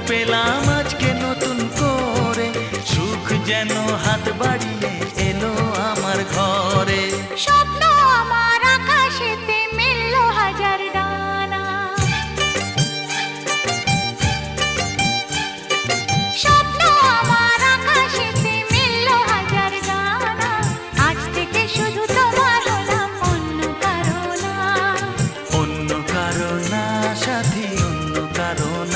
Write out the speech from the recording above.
পেলাম আজকে নতুন করে, সুখ যেন হাত বাড়িয়ে এলো আমার ঘরে। স্বপ্ন আমার আকাশেতে মেললো হাজার ডানা, স্বপ্ন আমার আকাশেতে মেললো হাজার ডানা। আজ থেকে শুধু তোমার হলাম, অন্য কারো না। অন্য কারো না সাথী, অন্য কারো না।